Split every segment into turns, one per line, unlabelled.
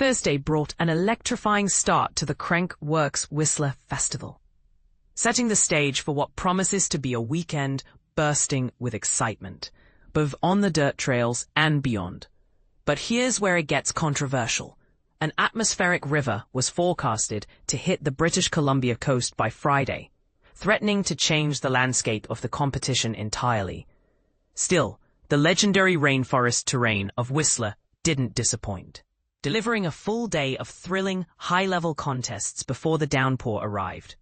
Thursday brought an electrifying start to the Crankworx Whistler festival, setting the stage for what promises to be a weekend bursting with excitement, both on the dirt trails and beyond. But here's where it gets controversial. An atmospheric river was forecasted to hit the British Columbia coast by Friday, threatening to change the landscape of the competition entirely. Still, the legendary rainforest terrain of Whistler didn't disappoint, delivering a full day of thrilling, high-level contests before the downpour arrived.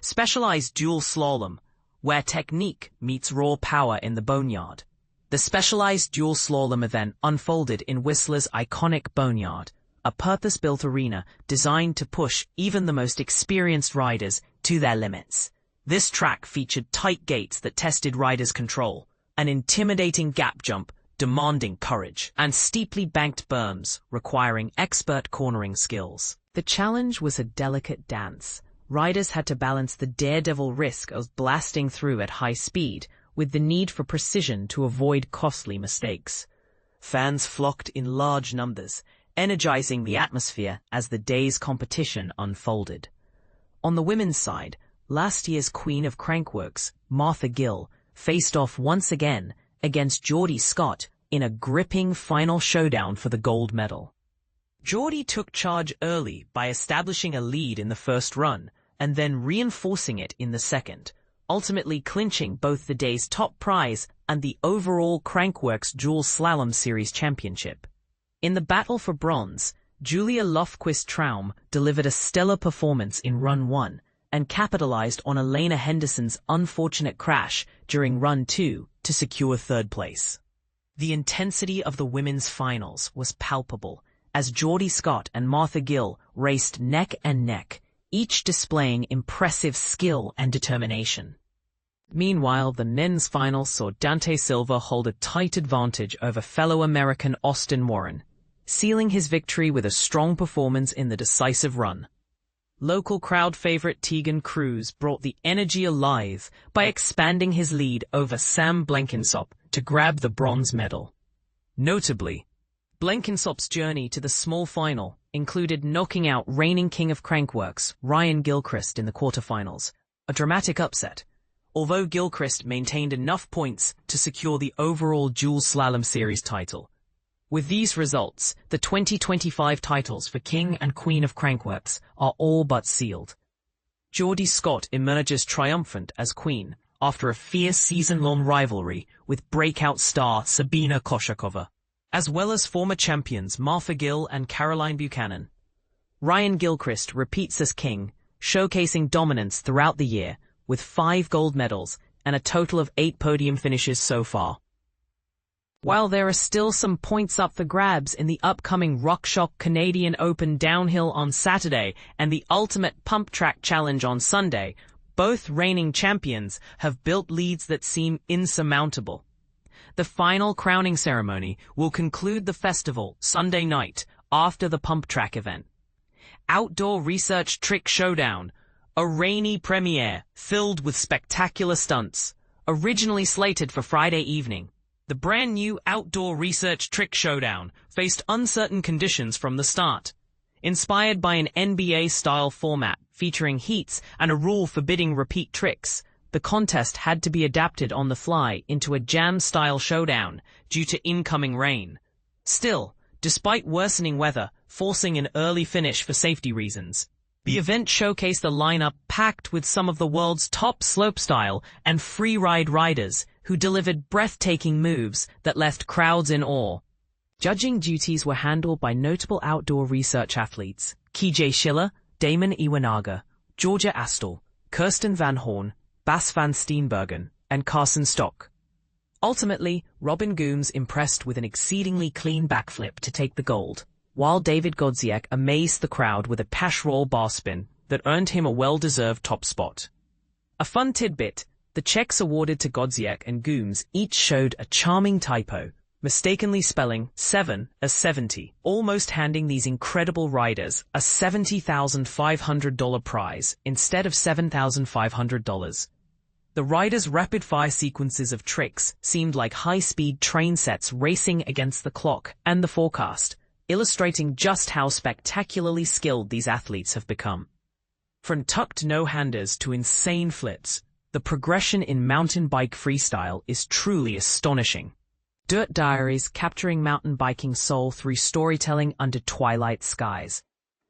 Specialized Dual Slalom, where technique meets raw power in the Boneyard. The Specialized Dual Slalom event unfolded in Whistler's iconic Boneyard, a purpose-built arena designed to push even the most experienced riders to their limits. This track featured tight gates that tested riders' control, an intimidating gap jump demanding courage, and steeply banked berms requiring expert cornering skills. The challenge was a delicate dance. Riders had to balance the daredevil risk of blasting through at high speed with the need for precision to avoid costly mistakes. Fans flocked in large numbers, energizing the atmosphere as the day's competition unfolded. On the women's side, last year's Queen of Crankworx, Martha Gill, faced off once again against Jordy in a gripping final showdown for the gold medal. Jordy took charge early by establishing a lead in the first run and then reinforcing it in the second, ultimately clinching both the day's top prize and the overall Crankworx Dual Slalom Series championship. In the battle for bronze, Julia Lofquist-Traum delivered a stellar performance in Run 1 and capitalized on Elena Henderson's unfortunate crash during Run 2 to secure third place. The intensity of the women's finals was palpable as Jordy and Martha Gill raced neck and neck, each displaying impressive skill and determination. Meanwhile, the men's final saw Dante Silva hold a tight advantage over fellow American Austin Warren, sealing his victory with a strong performance in the decisive run. Local crowd favorite Tegan Cruz brought the energy alive by expanding his lead over Sam Blenkensop to grab the bronze medal. Notably, Blenkensop's journey to the small final included knocking out reigning king of Crankworx, Ryan Gilchrist, in the quarterfinals, a dramatic upset, although Gilchrist maintained enough points to secure the overall Dual Slalom Series title. With these results, the 2025 titles for King and Queen of Crankworx are all but sealed. Jordy emerges triumphant as Queen after a fierce season-long rivalry with breakout star Sabina Koshakova, as well as former champions Martha Gill and Caroline Buchanan. Ryan Gilchrist repeats as king, showcasing dominance throughout the year with 5 gold medals and a total of 8 podium finishes so far. While there are still some points up for grabs in the upcoming RockShox Canadian Open Downhill on Saturday and the Ultimate Pump Track Challenge on Sunday, both reigning champions have built leads that seem insurmountable. The final crowning ceremony will conclude the festival Sunday night after the pump track event. Outdoor Research Trick Showdown, a rainy premiere filled with spectacular stunts, originally slated for Friday evening. The brand new Outdoor Research Trick Showdown faced uncertain conditions from the start. Inspired by an NBA-style format featuring heats and a rule forbidding repeat tricks, the contest had to be adapted on the fly into a jam-style showdown due to incoming rain. Still, despite worsening weather forcing an early finish for safety reasons, the event showcased a lineup packed with some of the world's top slopestyle and freeride riders who delivered breathtaking moves that left crowds in awe. Judging duties were handled by notable outdoor research athletes KJ Schiller, Damon Iwanaga, Georgia Astle, Kirsten Van Horn, Bas van Steenbergen, and Carson Stock. Ultimately, Robin Goomes impressed with an exceedingly clean backflip to take the gold, while David Godziek amazed the crowd with a Cashroll Barspin that earned him a well-deserved top spot. A fun tidbit: the checks awarded to Godziek and Goomes each showed a charming typo, mistakenly spelling 7 as 70, almost handing these incredible riders a $70,500 prize instead of $7,500. The riders' rapid-fire sequences of tricks seemed like high-speed train sets racing against the clock and the forecast, illustrating just how spectacularly skilled these athletes have become. From tucked no-handers to insane flips, the progression in mountain bike freestyle is truly astonishing. Dirt Diaries capturing mountain biking soul through storytelling under twilight skies.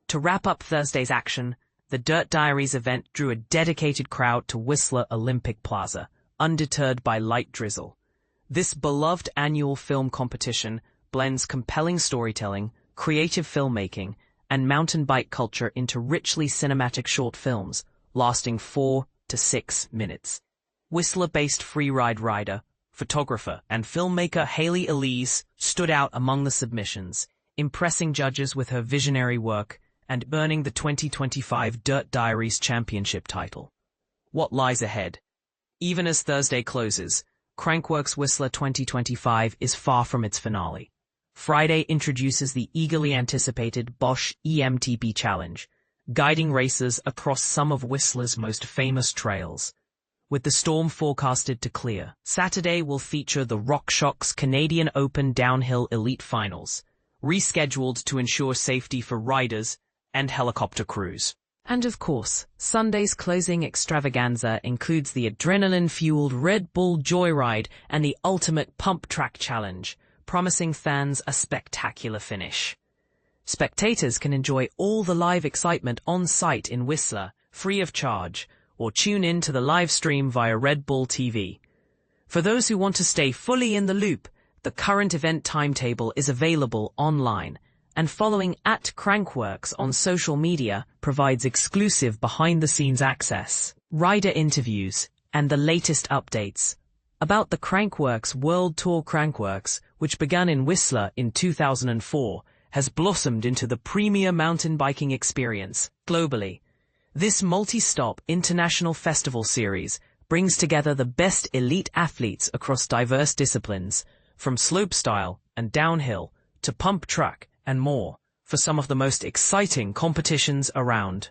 To wrap up Thursday's action, the Dirt Diaries event drew a dedicated crowd to Whistler Olympic Plaza, undeterred by light drizzle. This beloved annual film competition blends compelling storytelling, creative filmmaking, and mountain bike culture into richly cinematic short films, lasting 4 to 6 minutes. Whistler-based freeride rider, photographer, and filmmaker Haley Elise stood out among the submissions, impressing judges with her visionary work and earning the 2025 Dirt Diaries Championship title. What lies ahead? Even as Thursday closes, Crankworx Whistler 2025 is far from its finale. Friday introduces the eagerly anticipated Bosch EMTB Challenge, guiding racers across some of Whistler's most famous trails. With the storm forecasted to clear, Saturday will feature the RockShox Canadian Open Downhill Elite Finals, rescheduled to ensure safety for riders and helicopter crews. And of course, Sunday's closing extravaganza includes the adrenaline-fueled Red Bull Joyride and the Ultimate Pump Track Challenge, promising fans a spectacular finish. Spectators can enjoy all the live excitement on site in Whistler, free of charge, or tune in to the live stream via Red Bull TV. For those who want to stay fully in the loop, the current event timetable is available online, and following @Crankworx on social media provides exclusive behind-the-scenes access, rider interviews, and the latest updates about the Crankworx World Tour. Crankworx, which began in Whistler in 2004, has blossomed into the premier mountain biking experience globally. This multi-stop international festival series brings together the best elite athletes across diverse disciplines, from slopestyle and downhill to pump track and more, for some of the most exciting competitions around.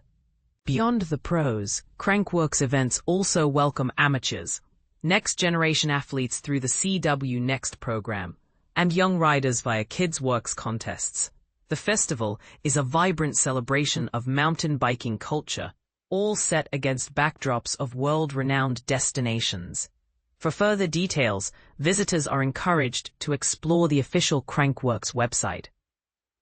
Beyond the pros, Crankworx events also welcome amateurs, next-generation athletes through the CW Next program, and young riders via Kids Works contests. The festival is a vibrant celebration of mountain biking culture, all set against backdrops of world-renowned destinations. For further details, visitors are encouraged to explore the official Crankworx website.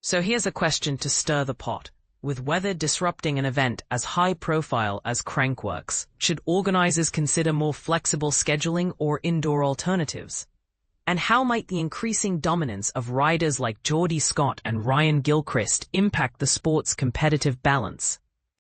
So here's a question to stir the pot. With weather disrupting an event as high-profile as Crankworx, should organizers consider more flexible scheduling or indoor alternatives? And how might the increasing dominance of riders like Jordy Scott and Ryan Gilchrist impact the sport's competitive balance?